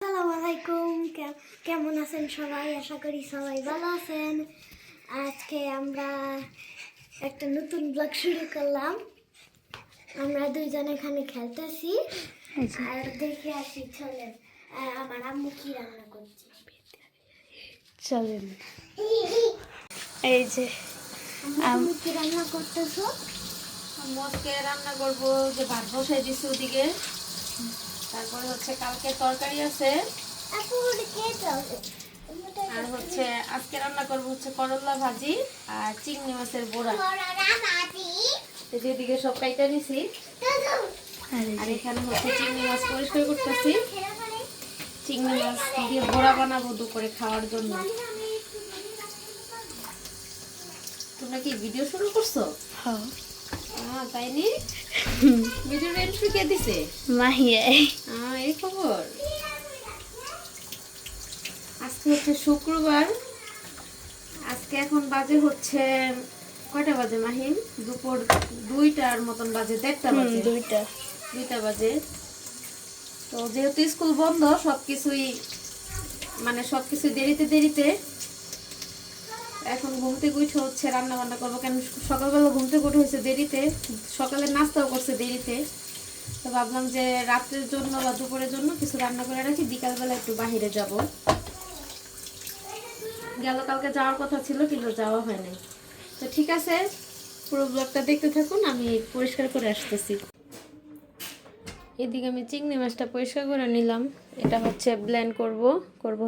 আসসালামু আলাইকুম। কেমন আছেন সবাই? আশা করি সবাই ভালো আছেন। আজকে আমরা একটা নতুন ব্লগ শুরু করলাম। আমরা দুইজন এখানে খেলতেছি আর দেখে আসি। চলেন আমার আম্মু কি রান্না করছে। চলেন। এই যে আম্মু কি রান্না করতেছো? আজকে রান্না করব যে ভাত বসাই দিছি ওদিকে, তারপরে হচ্ছে কালকে তরকারি আছে, আর হচ্ছে আজকে রান্না করব হচ্ছে করলা ভাজি আর চিংড়ি মাছের বড়া। যেদিকে সব কাইটা নিছি, আর এখানে হচ্ছে চিংড়ি মাছ পরিষ্কার করতেছি। চিংড়ি মাছ দিয়ে বড়া বানাবো দুপুরে খাওয়ার জন্য। তোমরা কি ভিডিও শুরু করছো? হ্যাঁ। তাই নি? ভিডিও এন্ট্রি কে দিছে? মাহিয়া। এই খবর। আজকে হচ্ছে শুক্রবার। আজকে এখন বাজে হচ্ছে কয়টা বাজে মাহিম? দুপুর 2টার মতন বাজে, 1:30 বাজে। 2টা বাজে। তো যেহেতু স্কুল বন্ধ, সবকিছুই দেরিতে দেরিতে। এখন ঘুম থেকে উঠে হচ্ছে রান্না বান্না করবো, কেন সকালবেলা ঘুম থেকে উঠে হয়েছে দেরিতে, সকালে নাস্তাও করছে দেরিতে। তো ভাবলাম যে রাত্রের জন্য বা দুপুরের জন্য কিছু রান্না করে রাখি, বিকালবেলা একটু বাহিরে যাব। কালকে যাওয়ার কথা ছিল কিন্তু যাওয়া হয় নাই। তো ঠিক আছে, পুরো ব্লগটা দেখতে থাকুন, আমি পরিষ্কার করে আসতেছি। এদিকে আমি চিংড়ি মাছটা পরিষ্কার করে নিলাম। এটা হচ্ছে ব্লেন্ড করব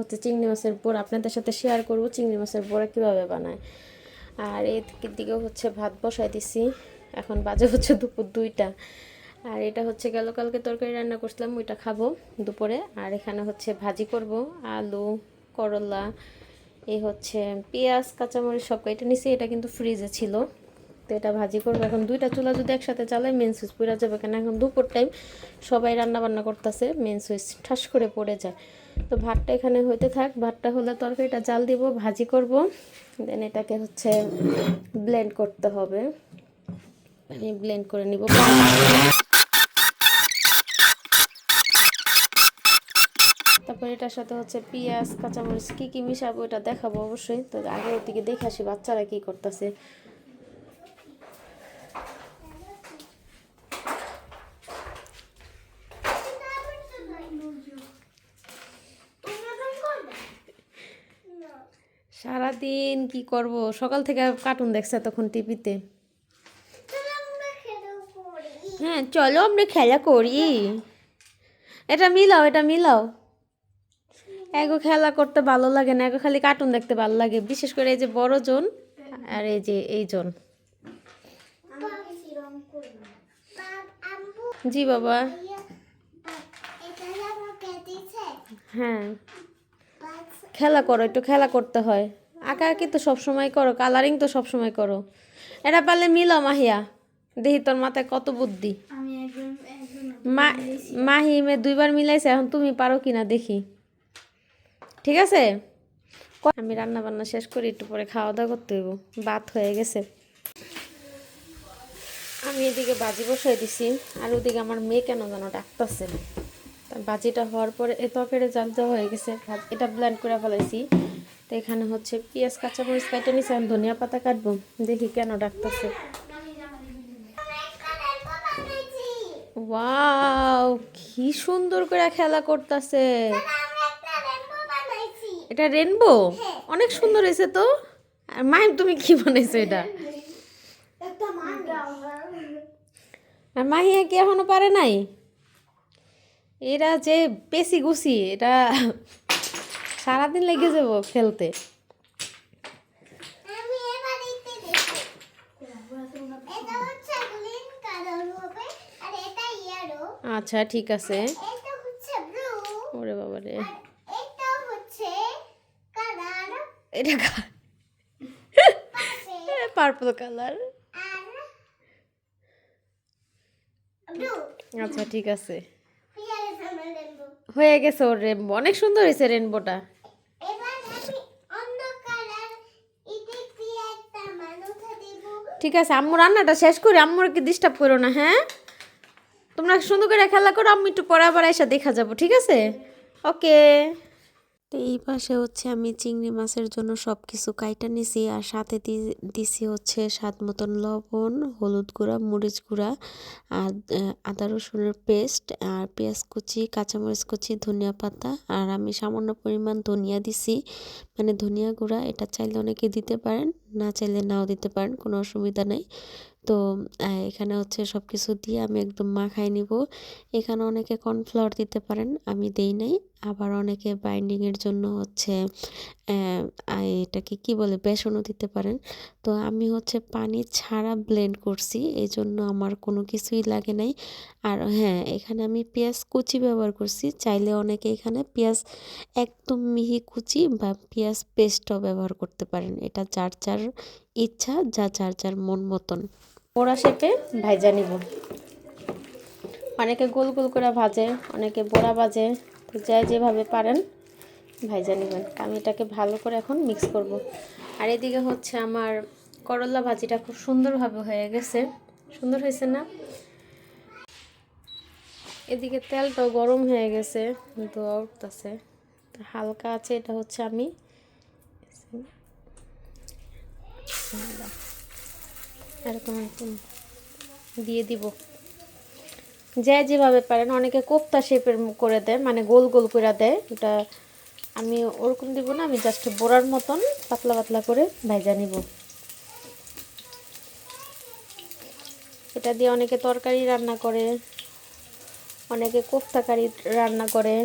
হচ্ছে চিংড়ি মাছের বড়া। আপনাদের সাথে শেয়ার করব চিংড়ি মাছের বড়া কীভাবে বানায়। আর এদিকে হচ্ছে ভাত বসাই দিছি। এখন বাজে হচ্ছে দুপুর 2টা। আর এটা হচ্ছে কালকে তরকারি রান্না করছিলাম, ওইটা খাবো দুপুরে। আর এখানে হচ্ছে ভাজি করব, আলু, করলা, এই হচ্ছে পেঁয়াজ, কাঁচামরিচ সব কেটে নিছি। এটা কিন্তু ফ্রিজে ছিল, তো এটা ভাজি করবো। এখন 2টা চুলা যদি একসাথে চালাই মেন সুইচ পুড়ে যাবে, কেন এখন দুপুর টাইম সবাই রান্না বান্না করতেছে, মেন সুইচ ঠাস করে পড়ে যায়। তো ভাতটা এখানে হইতে থাক, ভাতটা হলে তরকারিটা জাল দিব, ভাজি করব, দেন এটাকে হচ্ছে ব্লেন্ড করতে হবে। আমি ব্লেন্ড করে নিব। তারপর এটার সাথে হচ্ছে পেঁয়াজ, কাঁচামরিচ কী কী মিশাবো এটা দেখাবো অবশ্যই। তো আগে ওর দিকে দেখে আসি বাচ্চারা কী করতেছে। সারাদিন কি করব, সকাল থেকে কার্টুন দেখছে তখন টিভিতে। হ্যাঁ চলো আমরা খেলা করি। এটা মিলাও, এটা মিলাও। এগো খেলা করতে ভালো লাগে না, এগো খালি কার্টুন দেখতে ভালো লাগে, বিশেষ করে এই যে বড় জন আর এই যে এই জন। জি বাবা। হ্যাঁ খেলা করো, একটু খেলা করতে হয়। আঁকাআঁকি তো সবসময় করো, কালারিং তো সবসময় করো। এটা পারলে মিলাও মাহিয়া, দেখি তোর মাথায় কত বুদ্ধি। মাহিমে 2বার মিলাইছে, এখন তুমি পারো কিনা দেখি। ঠিক আছে, আমি রান্না বান্না শেষ করি, একটু পরে খাওয়া দাওয়া করতে হইব, ভাত হয়ে গেছে। আমি এদিকে ভাজি বসাই দিছি, আর ওদিকে আমার মেয়ে কেন যেন ডাকতেছে। ভাজিটা হওয়ার পরে এই তরকারি জাল দেওয়া হয়ে গেছে, এটা ব্লেন্ড করে ফেলাইছি। তো এখানে হচ্ছে পেঁয়াজ, কাঁচামরিচ কেটে নিছি, আমি ধনিয়া পাতা কাটবো, দেখি কেন ডাকতেছে। ওয়াও, কি সুন্দর করে খেলা করতেছে। এটা রেনবো, অনেক সুন্দর হয়েছে তো। আর মাহিম তুমি কি বানাইছো এটা? আর মাহিয়া কি এখনো পারে নাই? এরা যে পেশি গুছি, এটা সারাদিন লেগে যাবো খেলতে। আচ্ছা ঠিক আছে। ওরে বাবা রে, এটা পার্পল কালার। আচ্ছা ঠিক আছে, হয়ে গেছে ওর রেনবো, অনেক সুন্দর হয়েছে রেনবোটা। ঠিক আছে, আম্মু রান্নাটা শেষ করি, আম্মুর কি ডিস্টার্ব করো না। হ্যাঁ তোমরা সুন্দর করে খেলা করো, আমি একটু পরে আবার এসে দেখা যাবো, ঠিক আছে? ওকে। তো এই পাশে হচ্ছে আমি চিংড়ি মাছের জন্য সব কিছু কাইটা নিছি, আর সাথে দিছি হচ্ছে স্বাদ মতন লবণ, হলুদ গুঁড়া, মরিচ গুঁড়া, আর আদা রসুনের পেস্ট, আর পেঁয়াজ কুচি, কাঁচামরিচ কুচি, ধনিয়া পাতা, আর আমি সামান্য পরিমাণ ধনিয়া দিছি, মানে ধনিয়া গুঁড়া। এটা চাইলে অনেকে দিতে পারেন, না চাইলে নাও দিতে পারেন, কোনো অসুবিধা নেই। তো এখানে হচ্ছে সব কিছু দিয়ে আমি একদম মাখাই নিব। এখানে অনেকে কর্নফ্লাওয়ার দিতে পারেন, আমি দেই নাই। আবার অনেকে বাইন্ডিংয়ের জন্য হচ্ছে এটাকে কি বলে, বেসনও দিতে পারেন। তো আমি হচ্ছে পানি ছাড়া ব্লেন্ড করছি, এই জন্য আমার কোনো কিছুই লাগে নাই। আর হ্যাঁ, এখানে আমি পেঁয়াজ কুচি ব্যবহার করছি, চাইলে অনেকে এখানে পেঁয়াজ একদম মিহি কুচি বা পেঁয়াজ পেস্টও ব্যবহার করতে পারেন। এটা যার যার ইচ্ছা, যার যার মন মতন। বড়া শেপে ভাজা নিব। অনেকে গোল গোল করে ভাজে, অনেকে বড়া ভাজে, তো যাই যেভাবে পারেন ভাজা নেবেন। আমি এটাকে ভালো করে এখন মিক্স করব। আর এদিকে হচ্ছে আমার করলা ভাজিটা খুব সুন্দরভাবে হয়ে গেছে, সুন্দর হয়েছে না? এদিকে তেলটাও গরম হয়ে গেছে, ধোয়া উঠতেছে, হালকা আছে। এটা হচ্ছে আমি এরকম এরকম দিয়ে দিব, যে যেভাবে পারেন। অনেকে কোফতা শেপের করে দেয়, মানে গোল গোল করে দেয়। এটা আমি ওরকম দিব না, আমি জাস্ট বড়ার মতন পাতলা পাতলা করে ভাজা নিব। এটা দিয়ে অনেকে তরকারি রান্না করে, অনেকে কোফতা কারি রান্না করে,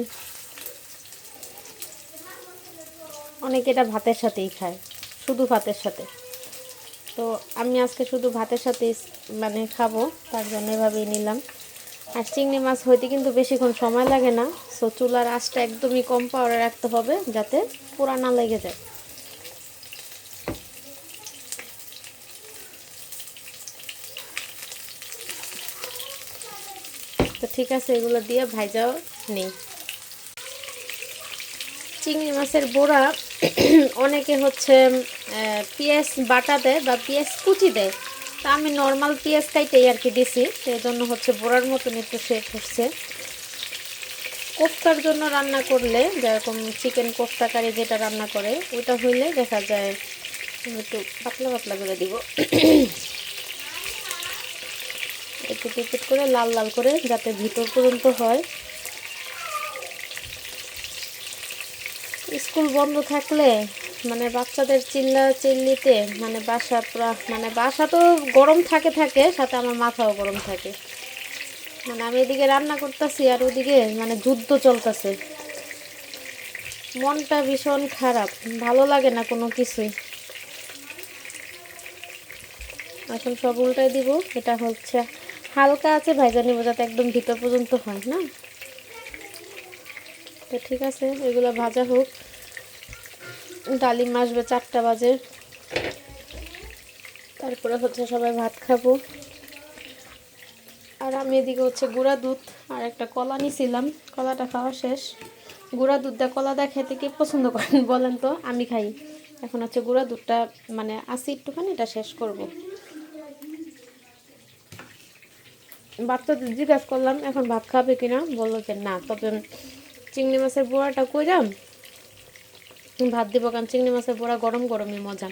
অনেকে এটা ভাতের সাথেই খায়, শুধু ভাতের সাথে। তো আমি আজকে শুধু ভাতের সাথেই মানে খাবো, তার জন্য এভাবেই নিলাম। আর চিংড়ি মাছ হইতে কিন্তু বেশিক্ষণ সময় লাগে না, সো চুলার আঁচটা একদমই কম পাওয়ারে রাখতে হবে, যাতে পোড়া না লেগে যায়। তো ঠিক আছে, এগুলো দিয়ে ভাজাও নেই। চিংড়ি মাছের বড়া অনেকে হচ্ছে পেঁয়াজ বাটা দেয় বা পেঁয়াজ কুচি দেয়, তা আমি নর্মাল পেঁয়াজ কাইটাই আর কি দিছি, সেই জন্য হচ্ছে বড়ার মতন একটু শেপ হচ্ছে। কোফতার জন্য রান্না করলে, যেরকম চিকেন কোফতা কারি যেটা রান্না করে, ওটা হইলে দেখা যায় একটু পাতলা পাতলা করে দিব, একটু টিপিট করে লাল লাল করে, যাতে ভিতর পর্যন্ত হয়। স্কুল বন্ধ থাকলে মানে বাচ্চাদের চিল্লিতে মানে বাসা পুরা, মানে বাসা তো গরম থাকে সাথে আমার মাথাও গরম থাকে। মানে আমি এদিকে রান্না করতেছি আর ওদিকে মানে যুদ্ধ চলতেছে, মনটা ভীষণ খারাপ, ভালো লাগে না কোনো কিছুই। এখন সব উল্টাই দিব। এটা হচ্ছে হালকা আছে ভাজা নিব, যাতে একদম ভিতর পর্যন্ত হয় না। তো ঠিক আছে, এগুলো ভাজা হোক। ডালিম আসবে 4টা বাজে, তারপরে হচ্ছে সবাই ভাত খাবো। আর আমি এদিকে হচ্ছে গুঁড়া দুধ আর একটা কলা নিছিলাম, কলাটা খাওয়া শেষ। গুঁড়া দুধটা কলা দা খেতে কি পছন্দ করেন বলেন তো? আমি খাই। এখন হচ্ছে গুঁড়া দুধটা মানে আসি একটুখানি, এটা শেষ করব। বাচ্চাদের জিজ্ঞাসা করলাম এখন ভাত খাবে কিনা, বললো যে না, তবে চিংড়ি মাছের বড়াটা কইরাম ভাত দিব, কারণ চিংড়ি মাছের বড়া গরম গরমই মজা।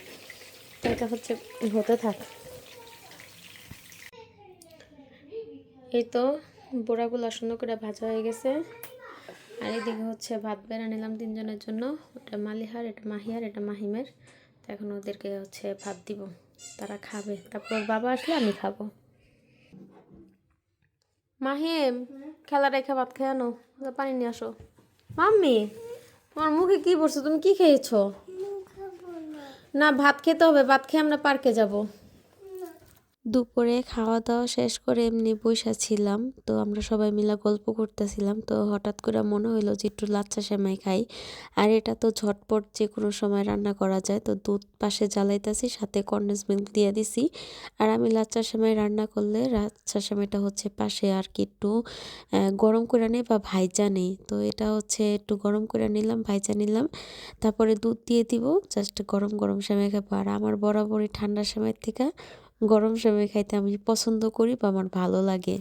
তো এটা হচ্ছে হতে থাক। এই তো বড়াগুলো সুন্দর করে ভাজা হয়ে গেছে। আর এদিকে হচ্ছে ভাত বেড়ে নিলাম 3জনের জন্য, এটা মালিহার, এটা মাহিয়ার, এটা মাহিমের। তো এখন ওদেরকে হচ্ছে ভাত দিব, তারা খাবে, তারপর বাবা আসলে আমি খাবো। মাহিম, খেলা রেখে ভাত খেয়ে আনো, পানি নিয়ে আসো। মাম্মি, তোমার মুখে কি পড়ছো? তুমি কি খেয়েছো? না, ভাত খেতে হবে, ভাত খেয়ে আমরা পার্কে যাব। দুপুরে খাওয়া দাওয়া শেষ করে এমনি বইসা ছিলাম, তো আমরা সবাই মিলে গল্প করতেছিলাম। তো হঠাৎ করে মনে হইলো যে একটু লাচ্চা সেমাই খাই। আর এটা তো ঝটপট যে কোনো সময় রান্না করা যায়। তো দুধ পাশে জ্বালাইতেছি, সাথে কন্ডেন্স মিল্ক দিয়ে দিছি। আর আমি লাচ্চা সেমাই রান্না করলে লাচ্চা সেমাইটা হচ্ছে পাশে আর কি একটু গরম করে নেই বা ভাইজা নেই। তো এটা হচ্ছে একটু গরম করে নিলাম, ভাইজা নিলাম, তারপরে দুধ দিয়ে দিব। জাস্ট গরম গরম সেমাই খাবো। আর আমার বরাবরই ঠান্ডা সেমাই থেকে গরম সেমাই খাইতে আমি পছন্দ করি বা আমার ভালো লাগে।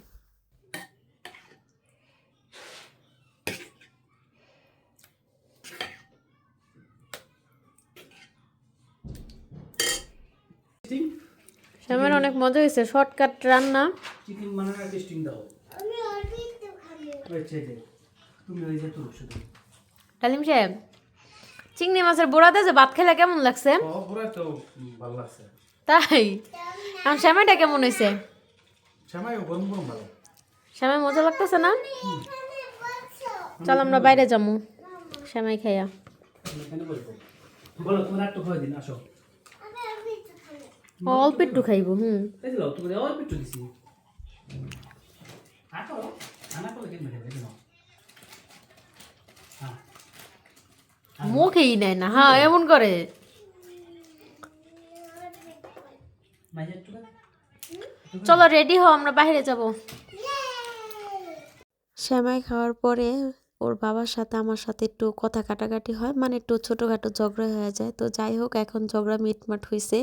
শ্যামের অনেক মজা হয়েছে, শর্টকাট রান্না। চিকেন বানানোর টেস্টিং দাও। আমি অল্প একটু খাবো। আচ্ছা যে তুমি ওই যে তুলো শুধু ডালিম সাহেব, চিংড়ি মাছের বড়াতে যে ভাত খেলে কেমন লাগছে? পুরো তো ভালো আছে। তাই আর শ্যামাইটা কেমন হয়েছে? শ্যামাই গরম গরম ভালো। শ্যামাই মজা লাগতেছে না? চল আমরা বাইরে যাবো শ্যামাই খাইয়া। এখানে বসবো। বলো তোমরা একটু খাওয়া দিন আসো। আমি অল্প একটু খাবো। অল্প একটু খাইবো। এই যে তুমি অল্প একটু দিছি। আটো আনা করে কেন মেরে দেখো। হ্যাঁ মুখেই নেয় না, হ্যাঁ এমন করে। মাঝে একটু চলো রেডি হও, আমরা বাইরে যাব। Yay! শ্যামাই খাওয়ার পরে ওর বাবার সাথে আমার সাথে একটু কথা কাটাকাটি হয়, মানে একটু ছোটোখাটো ঝগড়া হয়ে যায়। তো যাই হোক, এখন ঝগড়া মিটমাট হয়েছে,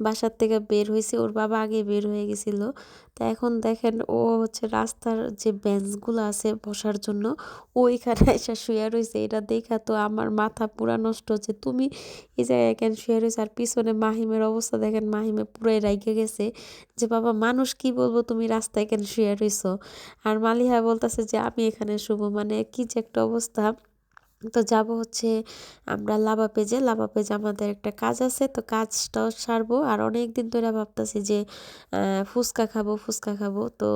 বাসার থেকে বের হয়েছে। ওর বাবা আগে বের হয়ে গেছিলো। তো এখন দেখেন ও হচ্ছে রাস্তার যে বেঞ্চগুলো আছে বসার জন্য, ওইখানে এসে শুয়ে রয়েছে। এটা দেখা তো আমার মাথা পুরা নষ্ট হচ্ছে, তুমি এই জায়গায় কেন শুয়ে রয়েছে। আর পিছনে মাহিমের অবস্থা দেখেন, মাহিমে পুরাই রাইগে গেছে যে বাবা মানুষ কি বলবো, তুমি রাস্তায় কেন শুয়ে রয়েছো। আর মালিহা বলতেছে যে আমি এখানে শুভ, মানে কি যে একটা অবস্থা। তো যাব হচ্ছে আমরা লাভা পেজে আমাদের একটা কাজ আছে, তো কাজটাও সারবো। আর অনেক দিন ধরে ভাবতেছি যে ফুচকা খাবো। তো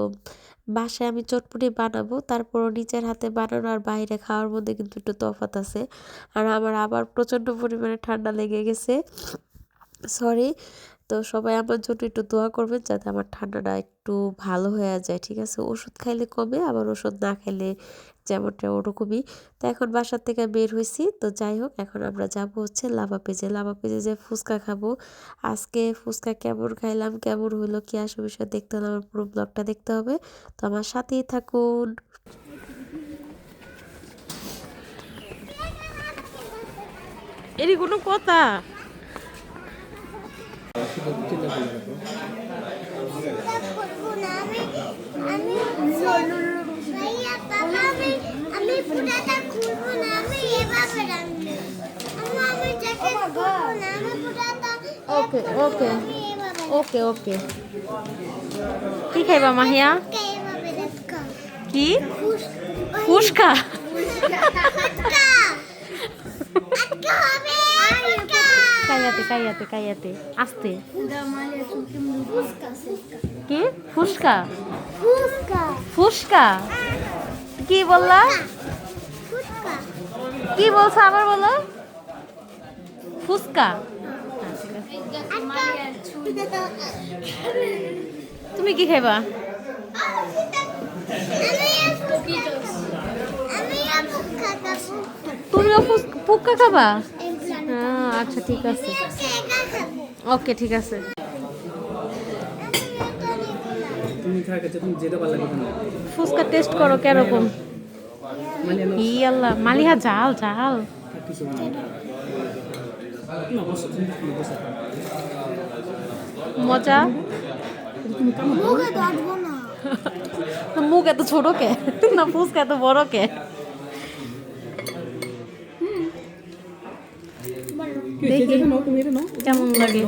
বাসায় আমি চটপটি বানাবো, তারপরও নিজের হাতে বানানো আর বাইরে খাওয়ার মধ্যে কিন্তু একটু তফাৎ আছে। আর আমার আবার প্রচণ্ড পরিমাণে ঠান্ডা লেগে গেছে, সরি। তো সবাই আমার জন্য একটু দোয়া করবেন যাতে আমার ঠান্ডাটা একটু ভালো হয়ে যায়, ঠিক আছে? ওষুধ খাইলে কমে, আবার ওষুধ না খাইলে যেমনটা ওরকমই। তো এখন বাসার থেকে বের হয়েছি। তো যাই হোক, এখন আমরা যাব হচ্ছে লাভা পেজে যে ফুচকা খাবো। আজকে ফুচকা কেমন খাইলাম, কেমন হইলো, কি আসে বিষয় দেখতে হলে আমার পুরো ব্লগটা দেখতে হবে। তো আমার সাথেই থাকুন। এরই কোনো কথা? আমি পুরাটা খুলবো না, আমি এভাবে রাখবো। আমি জ্যাকেট খুলবো না, আমি পুরাটা ওকে ওকে আমি এভাবে ওকে ওকে। কি খাইবা মাহিয়া? এভাবে রাখবো। কি ফুসকা? কাইয়াতে আস্তে। কি ফুসকা? ফুসকা কি বললা? কি বলছো আবার বলো। ফুসকা? তুমি কি খাইবা? তুমিও ফুচকা খাবা? আচ্ছা ঠিক আছে, ওকে ঠিক আছে। তুমি থাকে তুমি যেটা ভালো লাগে তুমি ফুচকা টেস্ট করো কিরকম। মানে ই আল্লাহ, মালিহা ঝাল ঝাল কিছু না বস তুমি বসে মজা। মুখ এত ছোট কে? না ফুচকা এত বড় কে? দেখি কেমন লাগে।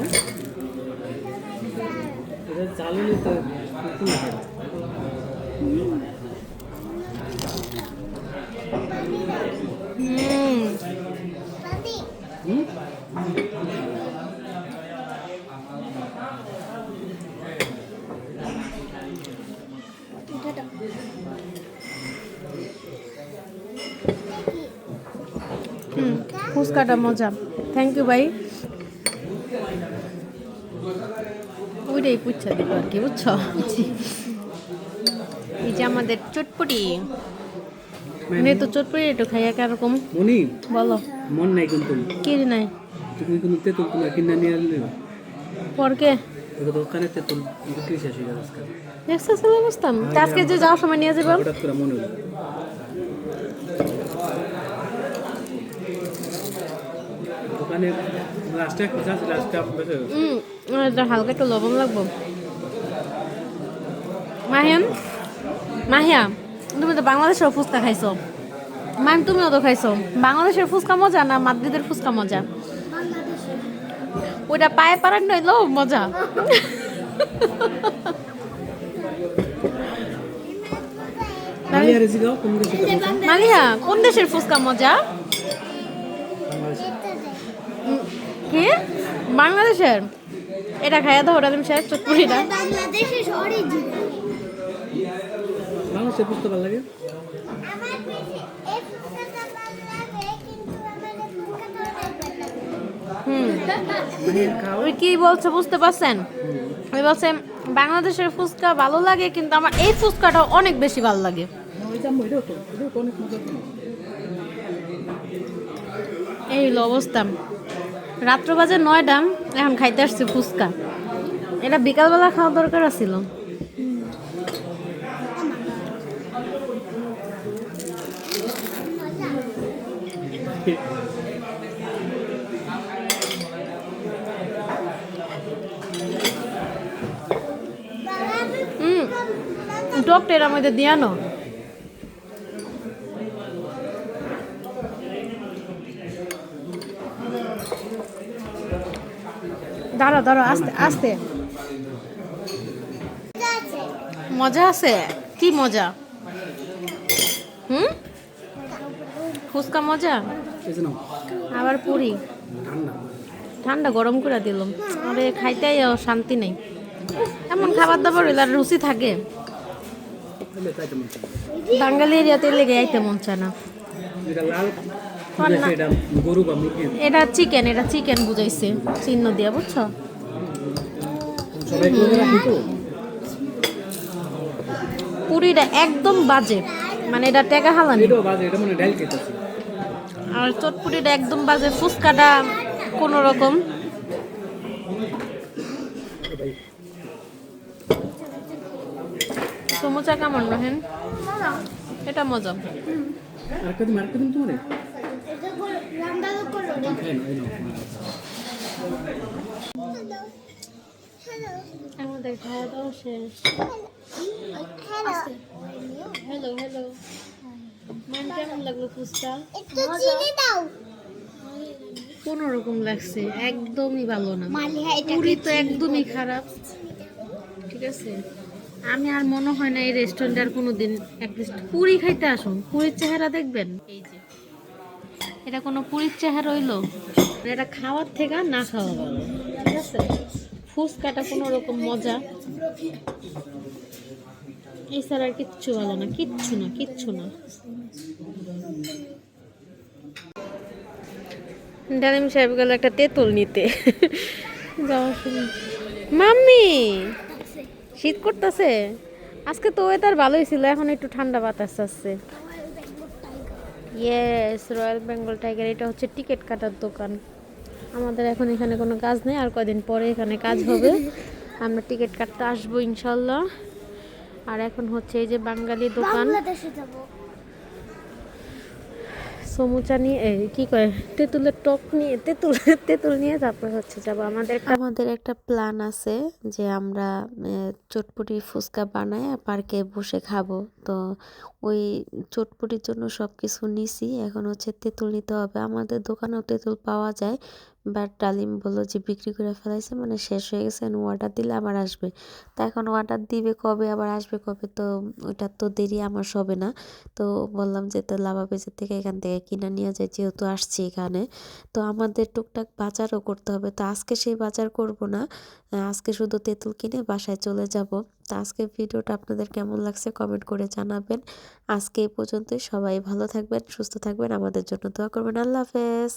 এটা চালু নিতে ফুচকাটা মজা, থ্যাংক ইউ ভাই। ওইটাই পুচ্ছা দিল আর কি, বুঝছো? এই যে আমাদের চটপটি, মানে তো চটপটি একটু খাইয়া কিরকম মনি বলো। মন নাই কিন্তু কি নাই? তুমি কিন্তু তেতুল তোমার কিনা নিয়ে আনলে পরকে ওটা দোকানে তেতুল বিক্রি শেষ হয়ে গেছে আজকে। দেখছো চলে বুঝতাম আজকে যে যাওয়ার সময় নিয়ে যাবো। হঠাৎ করে মনে হলো দোকানে লাস্টে এটা হালকা একটু লবণ লাগবো। মাহিয়া তুমি তো বাংলাদেশের ফুচকা খাইছো, ম্যাম তুমিও তো খাইছো। বাংলাদেশের ফুচকা মজা না মাদ্রিদের ফুচকা মজা? ওইটা পায়ে পারান নইলো মজা। মালিয়া রেসি গাও কোন দেশে যাবো মালিয়া কোন দেশের ফুচকা মজা? কি বাংলাদেশের? এটা খাইয়া দাও ডালিম সাহেব চটপুরিটা। বাংলাদেশের অরিজিনাল বাংলাদেশে বুঝতে ভালো লাগে আমার এই ফুচকাটা ভালো লাগে কিন্তু আমার এই ফুচকাটা অনেক ভালো লাগে। হুম খাও ওই কি বলছে বুঝতে পারছেন? ওই বলছে বাংলাদেশের ফুচকা ভালো লাগে কিন্তু আমার এই ফুচকাটা অনেক বেশি ভালো লাগে। ওই জাম্বো এটাও তো অনেক মজা তো এই হলো অবস্থা। রাত্র বাজে 9টা, এখন খাইতে আসছি ফুচকা। এটা বিকালবেলা খাওয়া দরকার ছিল। টকটা এর মধ্যে দিয়ানো। দাঁড়া দাঁড়া আস্তে আস্তে। মজা আছে? কি মজা? ফুচকা মজা? এসে নাও আবার পুরি ঠান্ডা ঠান্ডা গরম করে দিলাম। আরে খাইতেই শান্তি নেই। এমন খাবার দাবার হইলে আর রুচি থাকে? তাহলে তাই তো মন চায় বাঙালি এরিয়াতে লেগে আইতে মন চায় না। এটা লাল দেখে এটা গরু বা মুরগি এটা চিকেন, এটা চিকেন বুঝাইছে চিহ্ন দিয়া, বুঝছো? সবাই করে রাখি তো পুরিটা একদম বাজে, মানে এটা টেকা হালানি। এটাও বাজে এটা মানে ডাল খেতেছি আর চটপুরিটা একদম বাজে। ফুচকাটা কোনো রকম। সমুচা কেমন রাখেন? এটা মজা। আরেকদিন তোমারে এটা রান্না করো না। এই নাও হ্যালো আমাদের খাওয়া দাওয়া শেষ। হ্যালো হ্যালো হ্যালো মান কেমন লাগলো ফুচকা? একটু চিনি দাও কোনো রকম লাগছে, একদমই ভালো না। মালিয়া এটা পুরি তো একদমই খারাপ। ঠিক আছে, আমি আর মনে হয় না এই রেস্টুরেন্টে আর কোনোদিন অ্যাটলিস্ট পুরি খাইতে আসুন। পুরীর চেহারা দেখবেন, এই যে এটা কোনো পুরীর চেহারা হইলো? এটা খাওয়ার থেকে না খাওয়া ভালো। ঠিক আছে, ফুচকাটা কোনো রকম মজা, এছাড়া আর কিচ্ছু ভালো না, কিচ্ছু না, কিচ্ছু না। ডালিম সাহেব গেল একটা তেঁতুল নিতে যাওয়ার সময়। মাম্মি শীত করতেছে? আজকে তো ওয়েদার ভালোই ছিল, এখন একটু ঠান্ডা বাতাস আসছে। Yes, royal Bengal tiger. এটা হচ্ছে টিকিট কাটার দোকান। আমাদের এখন এখানে কোনো কাজ নেই, আর কয়দিন পরে এখানে কাজ হবে। আমরা টিকিট কাটতে আসবো ইনশাল্লাহ। আর এখন হচ্ছে এই যে বাঙালি দোকান। বাংলাদেশে যাব সমুচা নিয়ে কি কয় তেঁতুলের টক নিয়ে, তেঁতুল নিয়ে তারপর হচ্ছে যাব। আমাদের একটা প্ল্যান আছে যে আমরা চটপটি ফুচকা বানাই পার্কে বসে খাবো। তো ওই চটপটির জন্য সব কিছু নিছি, এখন হচ্ছে তেঁতুল নিতে হবে। আমাদের দোকানেও তেঁতুল পাওয়া যায়, বাট ডালিম বললো যে বিক্রি করে ফেলাইছে, মানে শেষ হয়ে গেছে, অর্ডার দিলে আবার আসবে। তা এখন অর্ডার দিবে কবে, আবার আসবে কবে, তো ওইটা তো দেরি আমার সবে না। তো বললাম যে তো লাভা পেজের থেকে এখান থেকে কিনে নিয়ে যায়, যেহেতু আসছি এখানে। তো আমাদের টুকটাক বাজারও করতে হবে, তো আজকে সেই বাজার করব না, আজকে শুধু তেঁতুল কিনে বাসায় চলে যাব। তো আজকে ভিডিওটা আপনাদের কেমন লাগছে কমেন্ট করে জানাবেন। আজকে এই পর্যন্তই। সবাই ভালো থাকবেন, সুস্থ থাকবেন, আমাদের জন্য দোয়া করবেন। আল্লাহ হাফেজ।